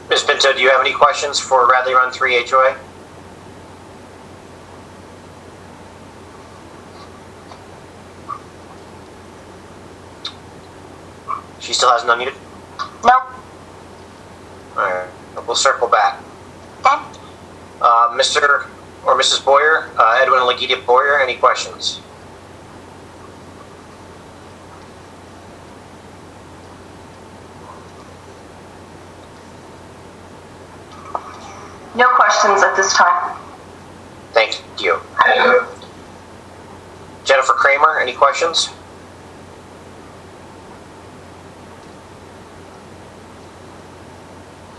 Ms. Pinto, do you have any questions for Radley Run 3 HOA? She still hasn't unmuted? Nope. All right, we'll circle back. Okay. Mr. or Mrs. Boyer, Edwin and Lagitia Boyer, any questions? No questions at this time. Thank you. Jennifer Kramer, any questions?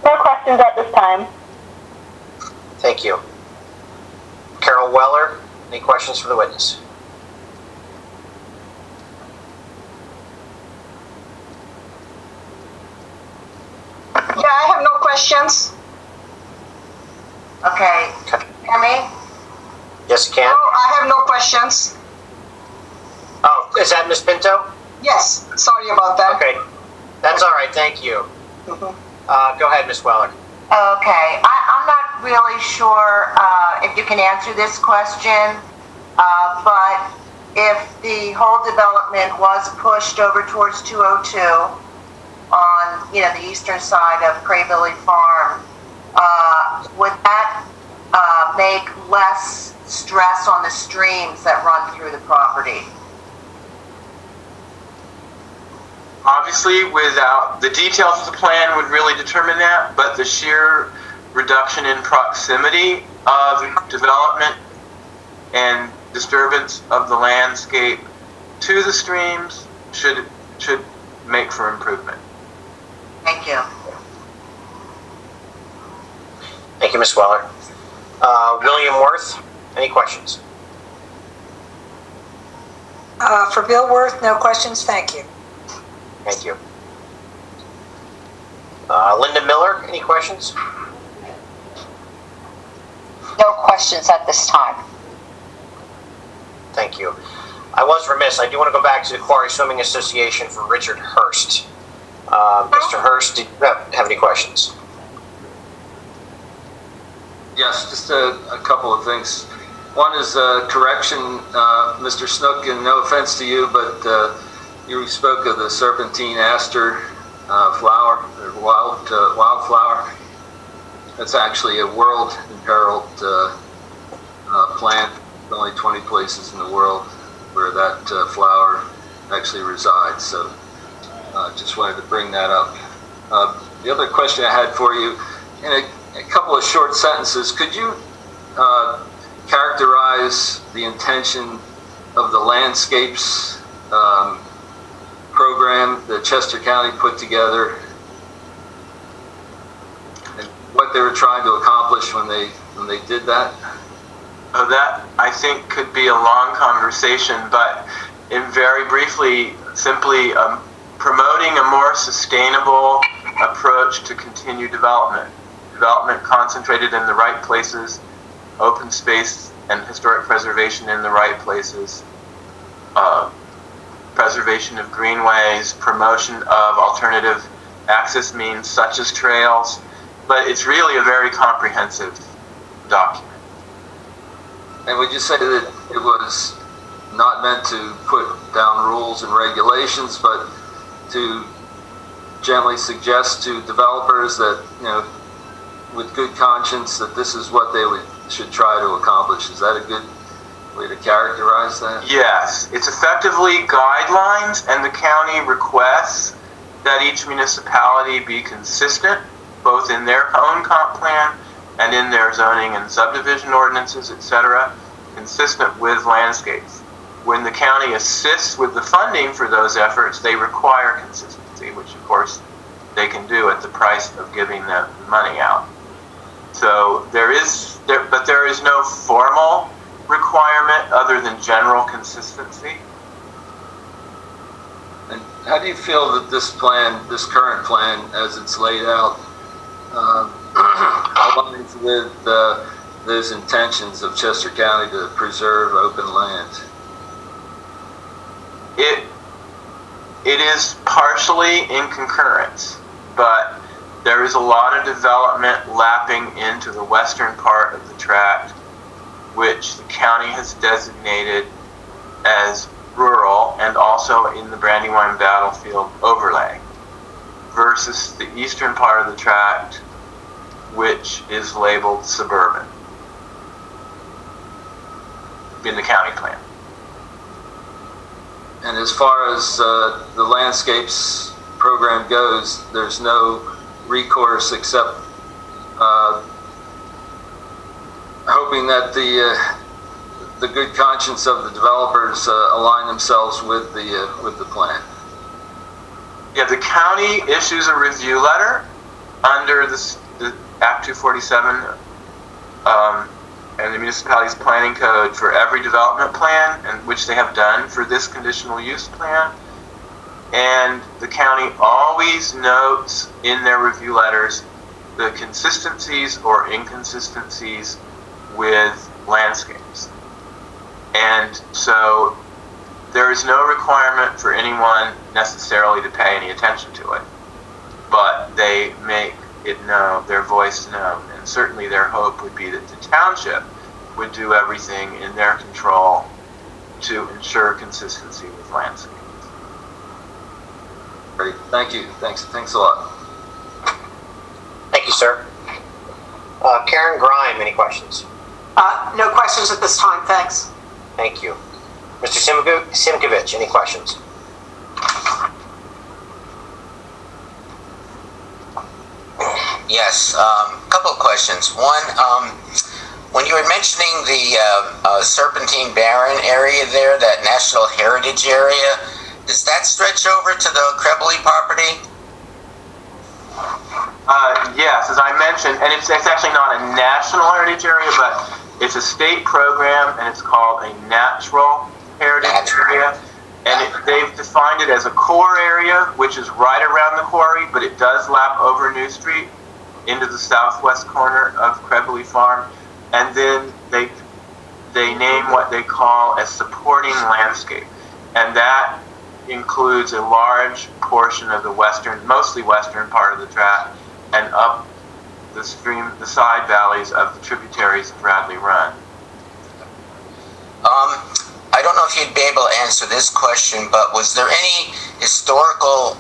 No questions at this time. Thank you. Carol Weller, any questions for the witness? Yeah, I have no questions. Okay. Hear me? Yes, you can. No, I have no questions. Oh, is that Ms. Pinto? Yes, sorry about that. Okay, that's all right. Thank you. Go ahead, Ms. Weller. Okay, I'm not really sure if you can answer this question, but if the whole development was pushed over towards 202 on, the eastern side of Crebilly Farm, would that make less stress on the streams that run through the property? Obviously, without the details of the plan would really determine that, but the sheer reduction in proximity of development and disturbance of the landscape to the streams should make for improvement. Thank you. Thank you, Ms. Weller. William Worth, any questions? For Bill Worth, no questions, thank you. Thank you. Linda Miller, any questions? No questions at this time. Thank you. I was remiss. I do want to go back to the Quarry Swimming Association for Richard Hurst. Mr. Hurst, do you have any questions? Yes, just a couple of things. One is a correction, Mr. Snook, and no offense to you, but you spoke of the serpentine aster flower, or wildflower. That's actually a world imperiled plant. There's only 20 places in the world where that flower actually resides. So just wanted to bring that up. The other question I had for you, in a couple of short sentences, could you characterize the intention of the landscapes program that Chester County put together, and what they were trying to accomplish when they did that? That, I think, could be a long conversation, but in very briefly, simply promoting a more sustainable approach to continued development. Development concentrated in the right places, open space and historic preservation in the right places, preservation of greenways, promotion of alternative access means such as trails, but it's really a very comprehensive document. And would you say that it was not meant to put down rules and regulations, but to gently suggest to developers that, with good conscience, that this is what they should try to accomplish? Is that a good way to characterize that? Yes, it's effectively guidelines, and the county requests that each municipality be consistent, both in their own comp plan and in their zoning and subdivision ordinances, etc., consistent with landscapes. When the county assists with the funding for those efforts, they require consistency, which of course they can do at the price of giving the money out. So there is no formal requirement other than general consistency. And how do you feel that this current plan, as it's laid out, aligns with those intentions of Chester County to preserve open land? It is partially in concurrence, but There is a lot of development lapping into the western part of the tract, which the county has designated as rural and also in the Brandywine Battlefield overlay, versus the eastern part of the tract, which is labeled suburban in the county plan. And as far as the landscapes program goes, there's no recourse except hoping that the good conscience of the developers align themselves with the plan. Yeah, the county issues a review letter under the Act 247 and the municipality's planning code for every development plan, and which they have done for this conditional use plan. And the county always notes in their review letters the consistencies or inconsistencies with landscapes. And so there is no requirement for anyone necessarily to pay any attention to it, but they make it known, their voice known, and certainly their hope would be that the township would do everything in their control to ensure consistency with landscape. Great, thank you. Thanks a lot. Thank you, sir. Karen Grime, any questions? No questions at this time, thanks. Thank you. Mr. Simkovich, any questions? Yes, couple of questions. One, when you were mentioning the Serpentine Barren area there, that National Heritage area, does that stretch over to the Crebilly property? Yes, as I mentioned, and it's actually not a national heritage area, but it's a state program, and it's called a natural heritage area. And they've defined it as a core area, which is right around the quarry, but it does lap over New Street into the southwest corner of Crebilly Farm. And then they name what they call a supporting landscape. And that includes a large portion of the western, mostly western part of the tract, and up the stream, the side valleys of the tributaries of Bradley Run. I don't know if you'd be able to answer this question, but was there any historical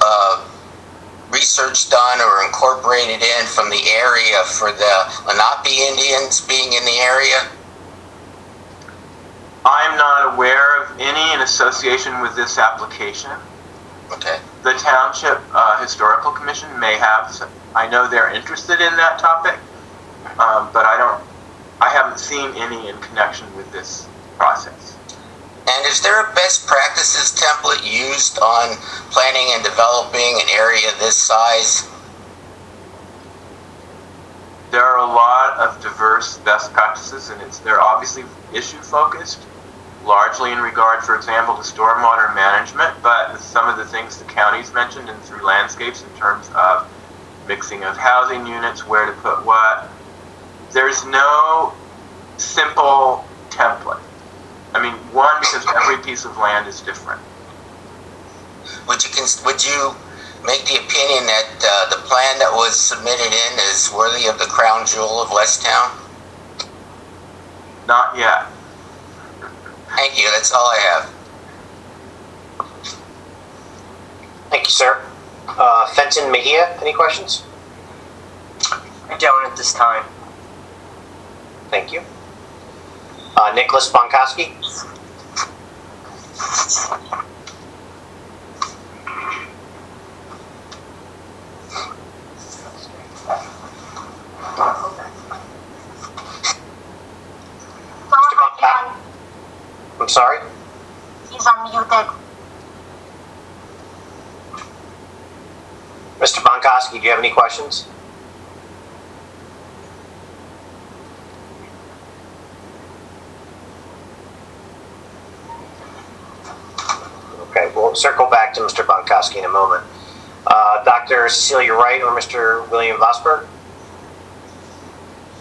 research done or incorporated in from the area for the Lenape Indians being in the area? I'm not aware of any in association with this application. Okay. The Township Historical Commission may have some. I know they're interested in that topic, but I haven't seen any in connection with this process. And is there a best practices template used on planning and developing an area this size? There are a lot of diverse best practices, and they're obviously issue focused, largely in regard, for example, to stormwater management, but some of the things the county's mentioned and through landscapes in terms of mixing of housing units, where to put what. There's no simple template. I mean, one, because every piece of land is different. Would you make the opinion that the plan that was submitted in is worthy of the crown jewel of Westtown? Not yet. Thank you. That's all I have. Thank you, sir. Fenton Mejia, any questions? I don't at this time. Thank you. Nicholas Bonkowski? Mr. Bonkowski? I'm sorry? He's unmuted. Mr. Bonkowski, do you have any questions? Okay, we'll circle back to Mr. Bonkowski in a moment. Dr. Cecilia Wright or Mr. William Vosberg?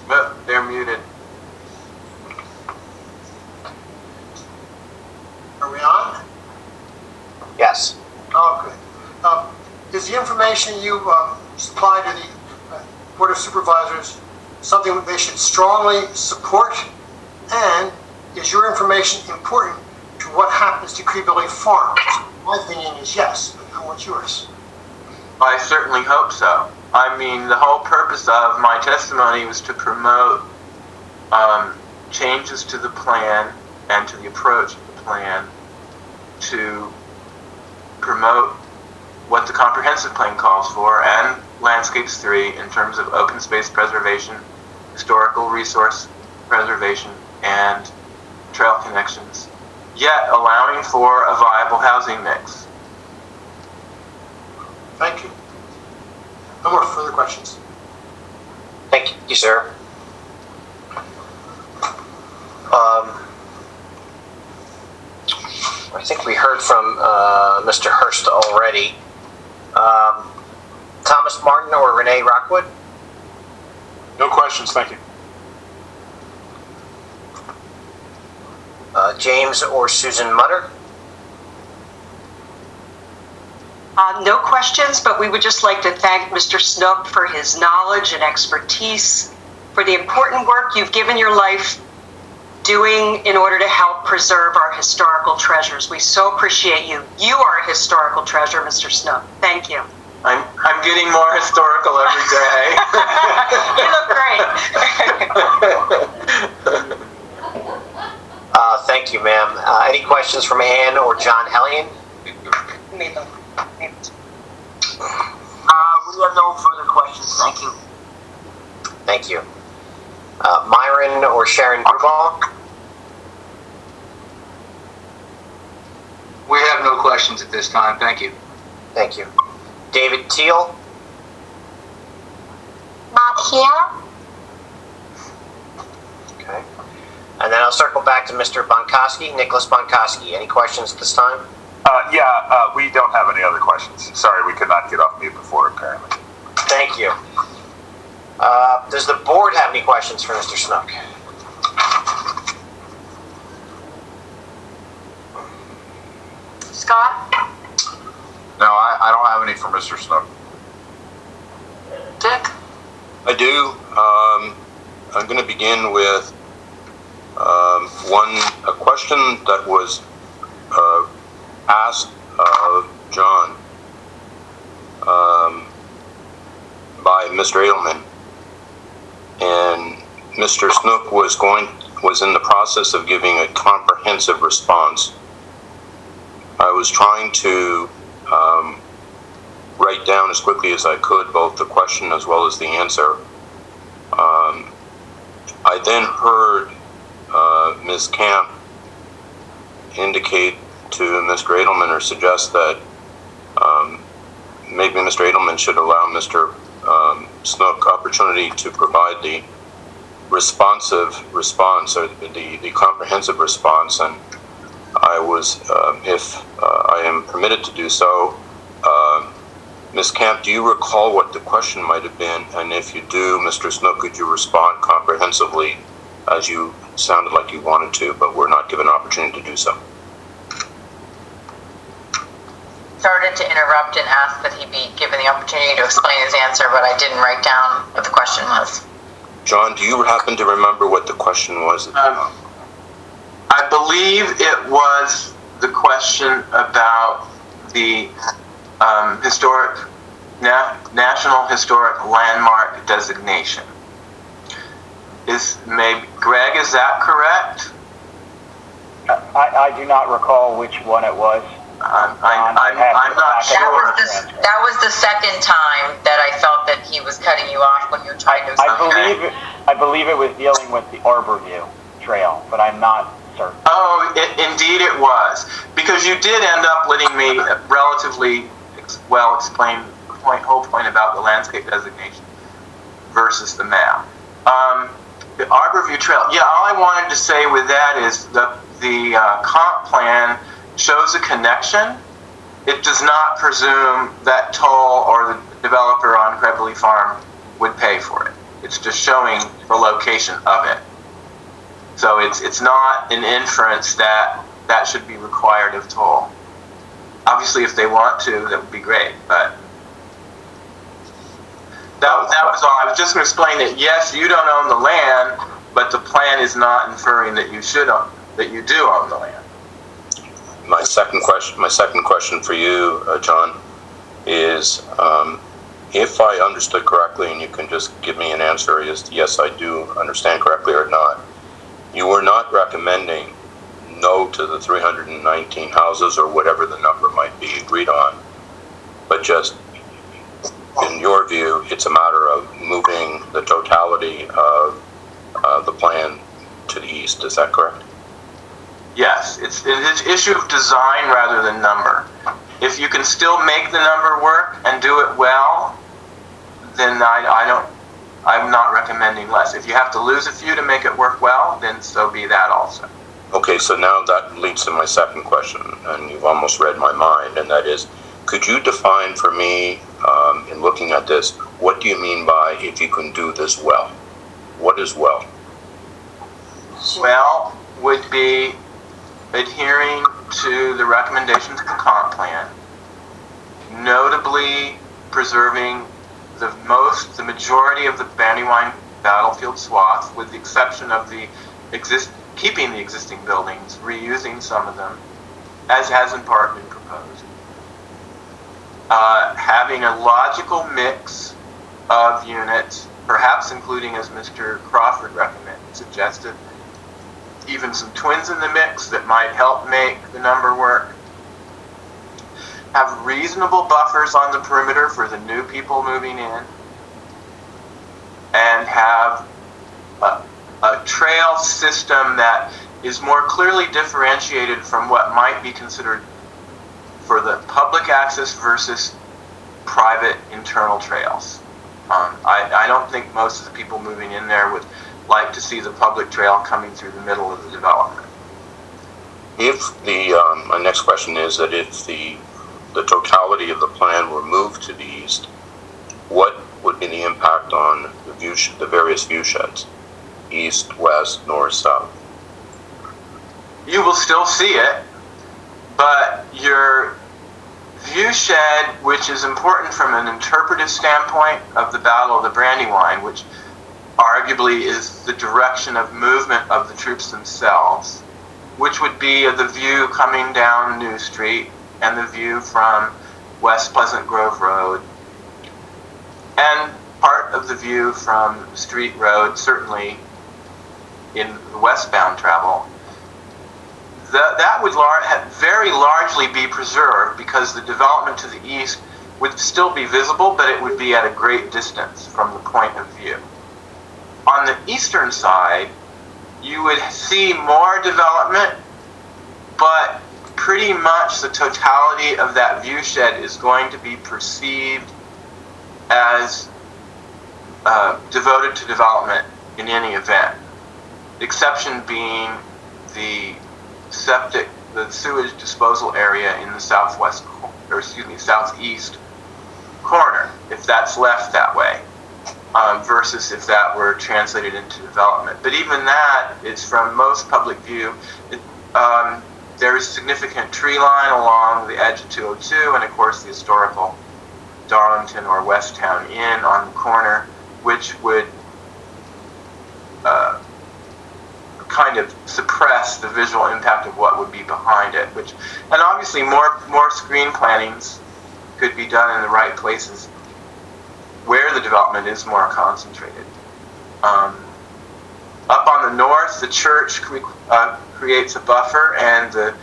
But they're muted. Are we on? Yes. Oh, good. Is the information you supplied to the Board of Supervisors something that they should strongly support? And is your information important to what happens to Crebilly Farm? My opinion is yes, but I want yours. I certainly hope so. I mean, the whole purpose of my testimony was to promote changes to the plan and to the approach of the plan to promote what the comprehensive plan calls for and Landscapes 3 in terms of open space preservation, historical resource preservation, and trail connections, yet allowing for a viable housing mix. Thank you. No more further questions. Thank you, sir. I think we heard from Mr. Hurst already. Thomas Martin or Renee Rockwood? No questions, thank you. James or Susan Mutter? No questions, but we would just like to thank Mr. Snook for his knowledge and expertise, for the important work you've given your life doing in order to help preserve our historical treasures. We so appreciate you. You are a historical treasure, Mr. Snook. Thank you. I'm getting more historical every day. You look great. Thank you, ma'am. Any questions from Ann or John Hellion? We have no further questions, thank you. Thank you. Myron or Sharon Grubal? We have no questions at this time, thank you. Thank you. David Teal? Not here? Okay. And then I'll circle back to Mr. Bonkoski, Nicholas Bonkoski. Any questions at this time? We don't have any other questions. Sorry, we could not get off mute before, apparently. Thank you. Does the board have any questions for Mr. Snook? Scott? No, I don't have any for Mr. Snook. Dick? I do. I'm going to begin with a question that was asked of John by Mr. Edelman, and Mr. Snook was in the process of giving a comprehensive response. I was trying to write down as quickly as I could both the question as well as the answer. I then heard Ms. Camp indicate to Mr. Edelman or suggest that maybe Mr. Edelman should allow Mr. Snook opportunity to provide the responsive response or the comprehensive response, and I was, if I am permitted to do so, Ms. Camp, do you recall what the question might have been? And if you do, Mr. Snook, could you respond comprehensively as you sounded like you wanted to, but were not given an opportunity to do so? Started to interrupt and ask that he be given the opportunity to explain his answer, but I didn't write down what the question was. John, do you happen to remember what the question was? I believe it was the question about the National Historic Landmark designation. Greg, is that correct? I do not recall which one it was. I'm not sure. That was the second time that I felt that he was cutting you off when you were trying to explain. I believe it was dealing with the Arborview Trail, but I'm not certain. Oh, indeed it was. Because you did end up letting me relatively well explain the whole point about the landscape designation versus the map. The Arborview Trail, yeah, all I wanted to say with that is the comp plan shows a connection. It does not presume that toll or the developer on Crebilly Farm would pay for it. It's just showing the location of it. So it's not an inference that should be required of toll. Obviously, if they want to, that would be great, but That was all. I was just going to explain that, yes, you don't own the land, but the plan is not inferring that you should own, that you do own the land. My second question for you, John, is if I understood correctly, and you can just give me an answer, is yes, I do understand correctly or not, you were not recommending no to the 319 houses or whatever the number might be agreed on, but just in your view, it's a matter of moving the totality of the plan to the east. Is that correct? Yes, it's an issue of design rather than number. If you can still make the number work and do it well, then I'm not recommending less. If you have to lose a few to make it work well, then so be that also. Okay, so now that leads to my second question, and you've almost read my mind, and that is, could you define for me, in looking at this, what do you mean by if you can do this well? What is well? Well would be adhering to the recommendations of the comp plan, notably preserving the majority of the Brandywine battlefield swath, with the exception of keeping the existing buildings, reusing some of them, as has in part been proposed. Having a logical mix of units, perhaps including, as Mr. Crawford suggested, even some twins in the mix that might help make the number work. Have reasonable buffers on the perimeter for the new people moving in, and have a trail system that is more clearly differentiated from what might be considered for the public access versus private internal trails. I don't think most of the people moving in there would like to see the public trail coming through the middle of the development. If my next question is that if the totality of the plan were moved to the east, what would be the impact on the various view sheds? East, west, north, south? You will still see it, but your view shed, which is important from an interpretive standpoint of the Battle of the Brandywine, which arguably is the direction of movement of the troops themselves, which would be the view coming down New Street and the view from West Pleasant Grove Road, and part of the view from Street Road, certainly in the westbound travel. That would very largely be preserved because the development to the east would still be visible, but it would be at a great distance from the point of view. On the eastern side, you would see more development, but pretty much the totality of that view shed is going to be perceived as devoted to development in any event. The exception being the sewage disposal area in the southeast corner, if that's left that way, versus if that were translated into development. But even that is from most public view. There is significant tree line along the edge of 202, and of course the historical Darlington or Westtown Inn on the corner, which would kind of suppress the visual impact of what would be behind it. And obviously more screen plantings could be done in the right places where the development is more concentrated. Up on the north, the church creates a buffer, and the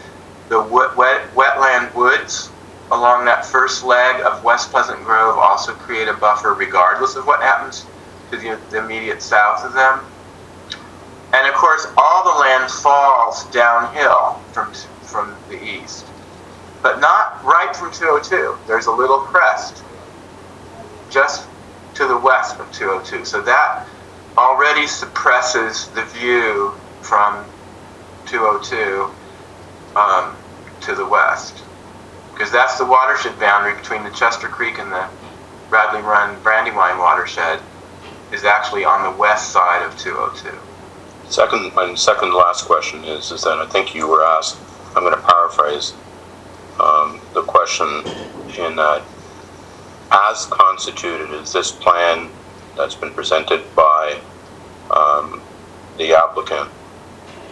wetland woods along that first leg of West Pleasant Grove also create a buffer regardless of what happens to the immediate south of them. And of course, all the land falls downhill from the east, but not right from 202. There's a little crest just to the west of 202. So that already suppresses the view from 202 to the west, because that's the watershed boundary between the Chester Creek and the Bradley Run Brandywine watershed is actually on the west side of 202. My second last question is that I think you were asked, I'm going to paraphrase the question in that as constituted, is this plan that's been presented by the applicant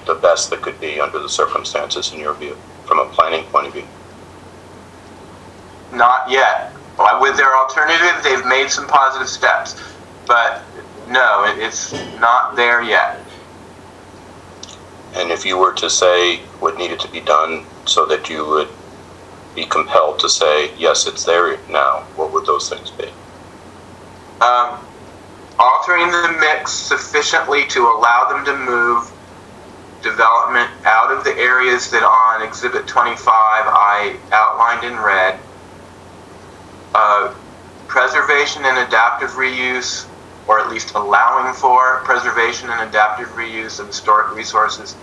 the best that could be under the circumstances in your view, from a planning point of view? Not yet. With their alternative, they've made some positive steps, but no, it's not there yet. And if you were to say what needed to be done so that you would be compelled to say, yes, it's there now, what would those things be? Altering the mix sufficiently to allow them to move development out of the areas that on Exhibit 25 I outlined in red. Preservation and adaptive reuse, or at least allowing for preservation and adaptive reuse of historic resources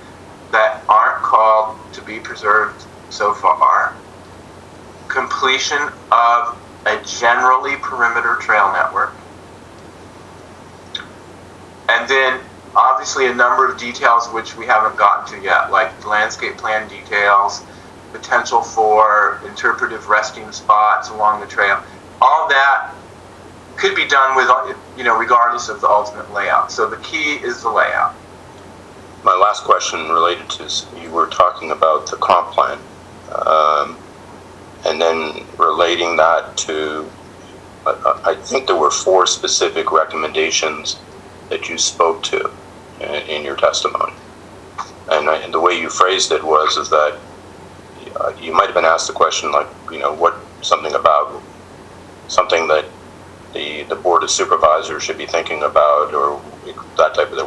that aren't called to be preserved so far. Completion of a generally perimeter trail network. And then obviously a number of details which we haven't gotten to yet, like landscape plan details, potential for interpretive resting spots along the trail. All that could be done with, regardless of the ultimate layout. So the key is the layout. My last question related to, you were talking about the comp plan, and then relating that to, I think there were 4 specific recommendations that you spoke to in your testimony. And the way you phrased it is that you might have been asked the question like, something that the Board of Supervisors should be thinking about, or that type of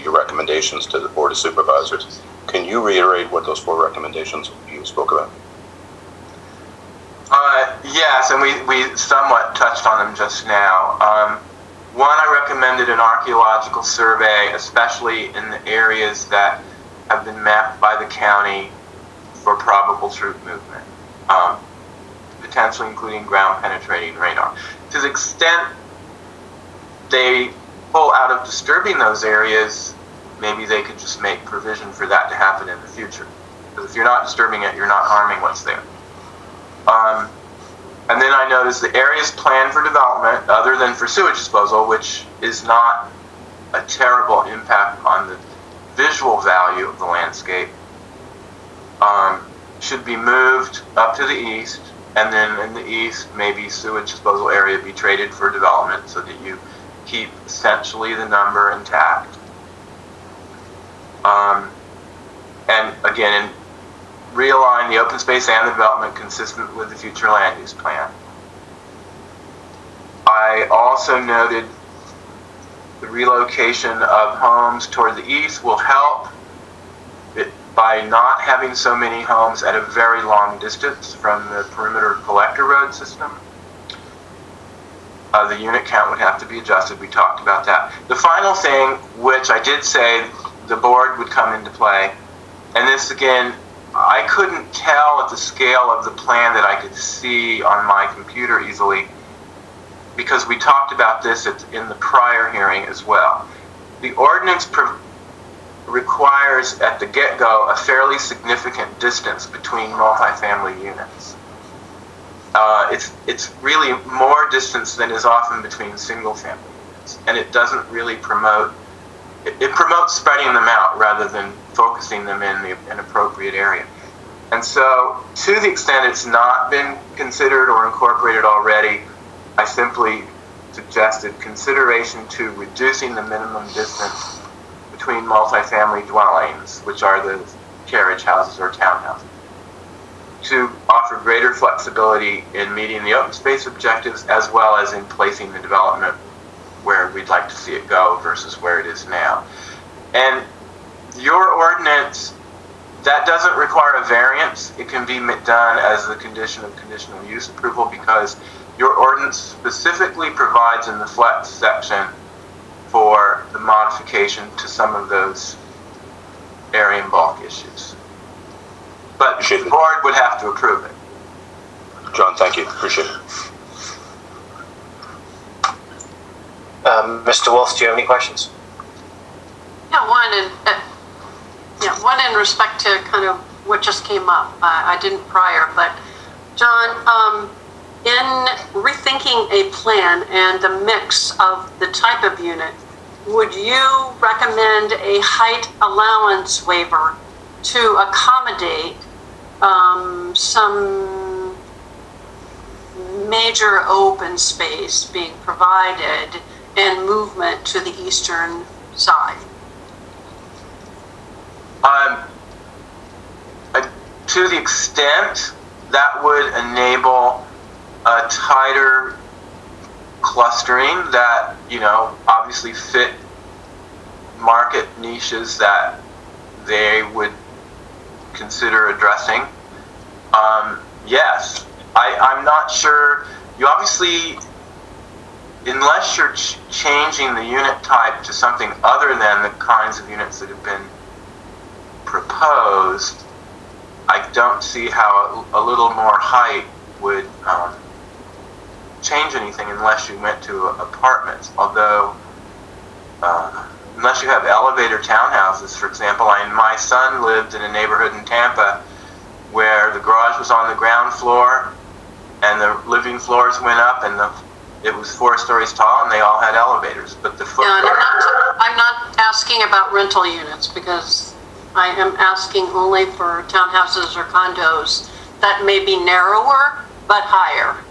your recommendations to the Board of Supervisors. Can you reiterate what those 4 recommendations you spoke about? Yes, and we somewhat touched on them just now. One, I recommended an archaeological survey, especially in the areas that have been mapped by the county for probable troop movement, potentially including ground penetrating radar. To the extent they pull out of disturbing those areas, maybe they could just make provision for that to happen in the future. Because if you're not disturbing it, you're not harming what's there. And then I noticed the areas planned for development, other than for sewage disposal, which is not a terrible impact on the visual value of the landscape, should be moved up to the east, and then in the east, maybe sewage disposal area be traded for development so that you keep essentially the number intact. And again, realign the open space and the development consistent with the future land use plan. I also noted the relocation of homes toward the east will help by not having so many homes at a very long distance from the perimeter collector road system. The unit count would have to be adjusted. We talked about that. The final thing, which I did say the board would come into play, and this again, I couldn't tell at the scale of the plan that I could see on my computer easily, because we talked about this in the prior hearing as well. The ordinance requires at the get-go a fairly significant distance between multifamily units. It's really more distance than is often between single-family units, and it doesn't really promote. It promotes spreading them out rather than focusing them in an appropriate area. And so, to the extent it's not been considered or incorporated already, I simply suggested consideration to reducing the minimum distance between multifamily dwellings, which are the carriage houses or townhouses, to offer greater flexibility in meeting the open space objectives as well as in placing the development where we'd like to see it go versus where it is now. And your ordinance, that doesn't require a variance. It can be done as the condition of conditional use approval because your ordinance specifically provides in the flex section for the modification to some of those area and bulk issues. But the board would have to approve it. John, thank you. Appreciate it. Mr. Wolf, do you have any questions? Yeah, one in respect to kind of what just came up. I didn't prior, but John, in rethinking a plan and the mix of the type of unit, would you recommend a height allowance waiver to accommodate some major open space being provided and movement to the eastern side? To the extent that would enable a tighter clustering that, obviously fit market niches that they would consider addressing. Yes, I'm not sure. You obviously, unless you're changing the unit type to something other than the kinds of units that have been proposed, I don't see how a little more height would change anything unless you went to apartments. Although, unless you have elevator townhouses, for example, my son lived in a neighborhood in Tampa where the garage was on the ground floor and the living floors went up and it was 4 stories tall and they all had elevators. But the footprint... I'm not asking about rental units because I am asking only for townhouses or condos that may be narrower but higher.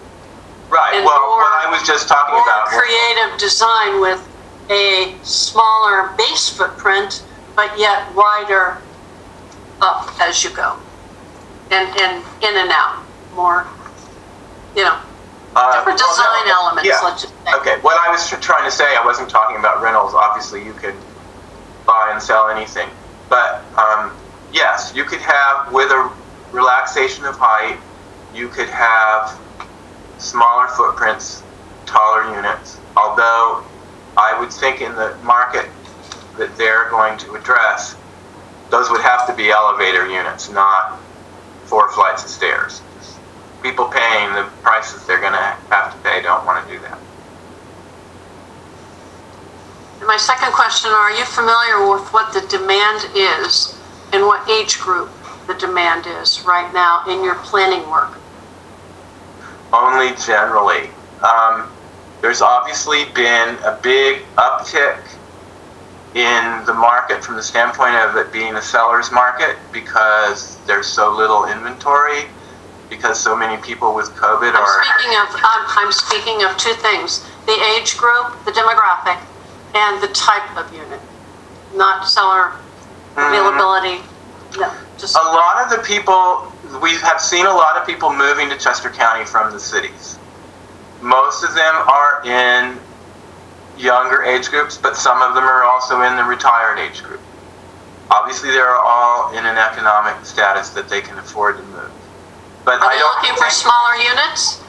Right. And well, what I was just talking about. More creative design with a smaller base footprint, but yet wider up as you go, and in and out. More, different design elements. Yeah. Let's just say. Okay. What I was trying to say, I wasn't talking about rentals. Obviously, you could buy and sell anything, but yes, you could have, with a relaxation of height, you could have smaller footprints, taller units, although I would think in the market that they're going to address, those would have to be elevator units, not 4 flights of stairs. People paying the prices they're going to have to pay don't want to do that. And my second question, are you familiar with what the demand is and what age group the demand is right now in your planning work? Only generally. There's obviously been a big uptick in the market from the standpoint of it being a seller's market because there's so little inventory, because so many people with COVID are... I'm speaking of 2 things: the age group, the demographic, and the type of unit, not seller availability. No, just... A lot of the people, we have seen a lot of people moving to Chester County from the cities. Most of them are in younger age groups, but some of them are also in the retired age group. Obviously, they're all in an economic status that they can afford to move. But are they looking for smaller units?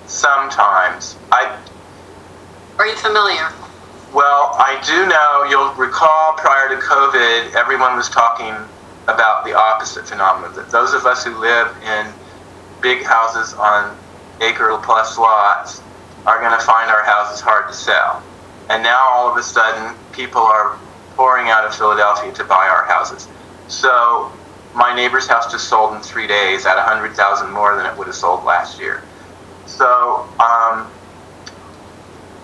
Sometimes. Are you familiar? Well, I do know, you'll recall prior to COVID, everyone was talking about the opposite phenomenon, that those of us who live in big houses on acre-plus lots are going to find our houses hard to sell. And now all of a sudden, people are pouring out of Philadelphia to buy our houses. So my neighbor's house just sold in 3 days at $100,000 more than it would have sold last year. So,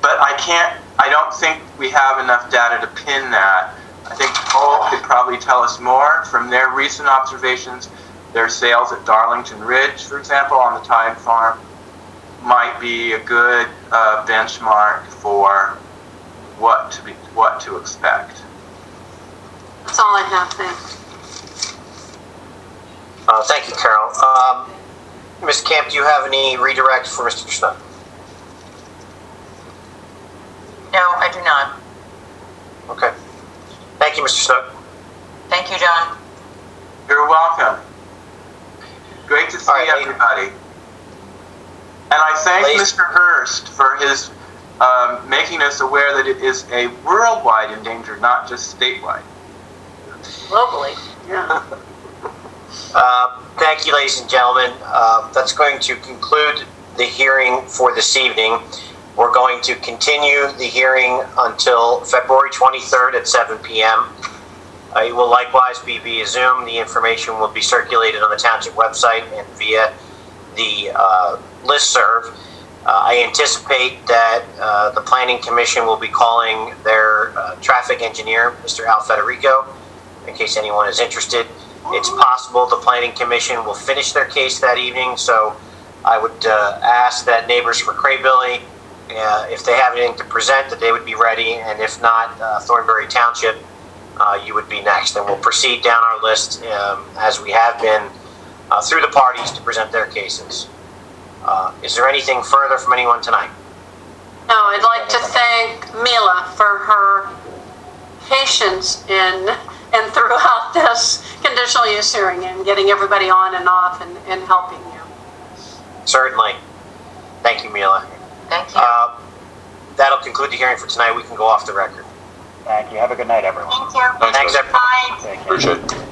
but I don't think we have enough data to pin that. I think Cole could probably tell us more from their recent observations. Their sales at Darlington Ridge, for example, on the Tide Farm, might be a good benchmark for what to expect. That's all I have. Thanks. Thank you, Carol. Ms. Camp, do you have any redirect for Mr. Snook? No, I do not. Okay. Thank you, Mr. Snook. Thank you, John. You're welcome. Great to see everybody. And I thank Mr. Hurst for his making us aware that it is a worldwide endangered, not just statewide. Globally, yeah. Thank you, ladies and gentlemen. That's going to conclude the hearing for this evening. We're going to continue the hearing until February 23rd at 7 p.m. It will likewise be via Zoom. The information will be circulated on the township website and via the listserv. I anticipate that the Planning Commission will be calling their traffic engineer, Mr. Al Federico, in case anyone is interested. It's possible the Planning Commission will finish their case that evening, so I would ask that neighbors for Crebilly, if they have anything to present, that they would be ready, and if not, Thornbury Township, you would be next. And we'll proceed down our list as we have been through the parties to present their cases. Is there anything further from anyone tonight? No, I'd like to thank Mila for her patience and throughout this conditional use hearing and getting everybody on and off and helping you. Certainly. Thank you, Mila. Thank you. That'll conclude the hearing for tonight. We can go off the record. Thank you. Have a good night, everyone. Thank you. Thanks, everyone. Bye. Take care. Appreciate it.